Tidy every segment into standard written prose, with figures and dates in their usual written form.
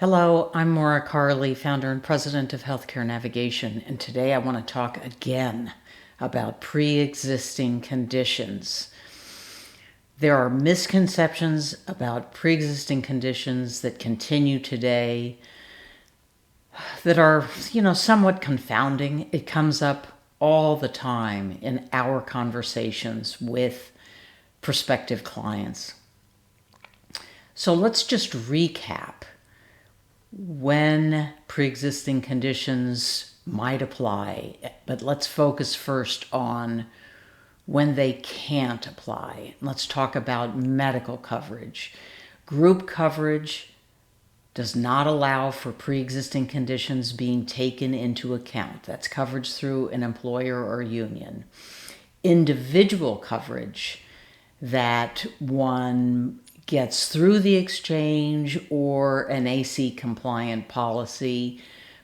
Hello, I'm Maura Carley, founder and president of Healthcare Navigation, and today I want to talk again about pre-existing conditions. There are misconceptions about pre-existing conditions that continue today that are, somewhat confounding. It comes up all the time in our conversations with prospective clients. So let's just recap when pre-existing conditions might apply, but let's focus first on when they can't apply. Let's talk about medical coverage. Group coverage does not allow for pre-existing conditions being taken into account. That's coverage through an employer or union. Individual coverage that one gets through the exchange or an AC compliant policy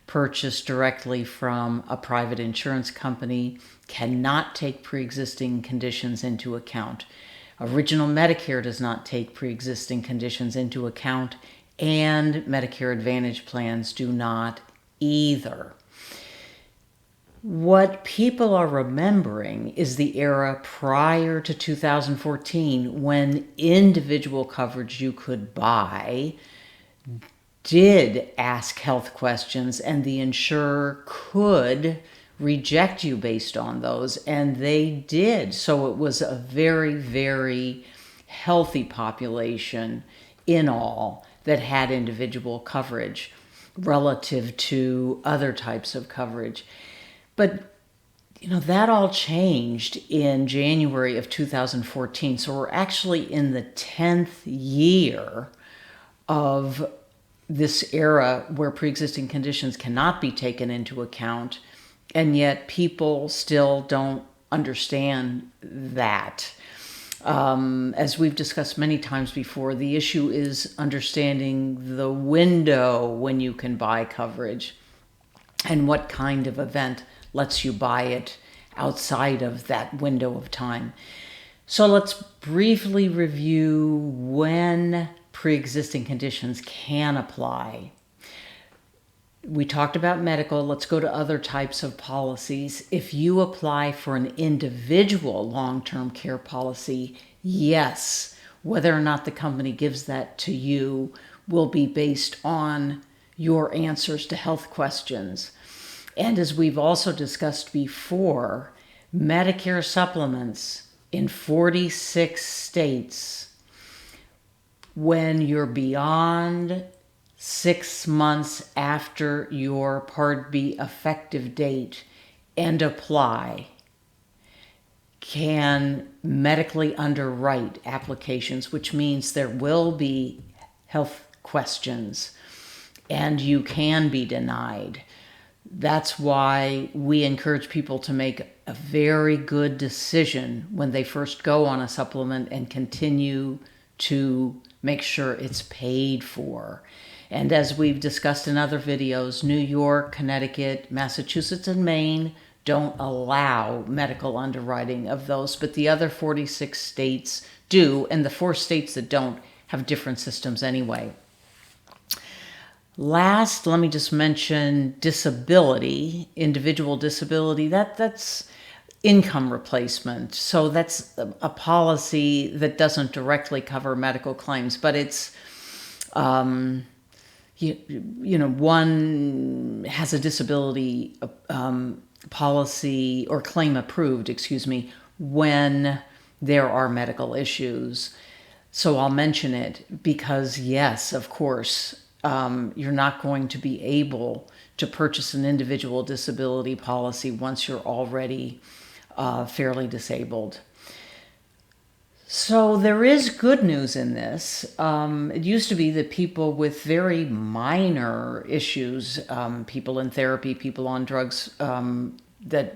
purchased directly from a private insurance company cannot take pre-existing conditions into account. Original Medicare does not take pre-existing conditions into account, and Medicare Advantage plans do not either. What people are remembering is the era prior to 2014 when individual coverage you could buy did ask health questions and the insurer could reject you based on those, and they did. So it was a very, very healthy population in all that had individual coverage relative to other types of coverage. But, that all changed in January of 2014. So we're actually in the 10th year of this era where pre-existing conditions cannot be taken into account. And yet people still don't understand that. As we've discussed many times before, the issue is understanding the window when you can buy coverage and what kind of event lets you buy it outside of that window of time. So let's briefly review when pre-existing conditions can apply. We talked about medical. Let's go to other types of policies. If you apply for an individual long-term care policy, yes, whether or not the company gives that to you will be based on your answers to health questions. And as we've also discussed before, Medicare supplements in 46 states, when you're beyond 6 months after your Part B effective date and apply, can medically underwrite applications, which means there will be health questions and you can be denied. That's why we encourage people to make a very good decision when they first go on a supplement and continue to make sure it's paid for. And as we've discussed in other videos, New York, Connecticut, Massachusetts, and Maine don't allow medical underwriting of those, but the other 46 states do, and the 4 states that don't have different systems anyway. Last, let me just mention disability, individual disability. That's income replacement. So that's a policy that doesn't directly cover medical claims, but it's, one has a disability policy or claim approved, when there are medical issues. So I'll mention it because, yes, of course, you're not going to be able to purchase an individual disability policy once you're already fairly disabled. So there is good news in this. It used to be that people with very minor issues, people in therapy, people on drugs that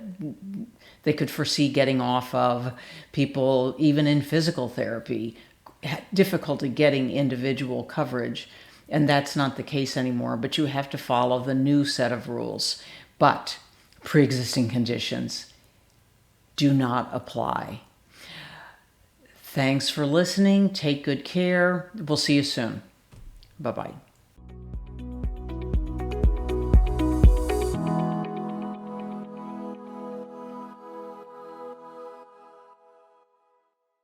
they could foresee getting off of, people even in physical therapy, had difficulty getting individual coverage. And that's not the case anymore, but you have to follow the new set of rules. But pre-existing conditions do not apply. Thanks for listening. Take good care. We'll see you soon. Bye-bye.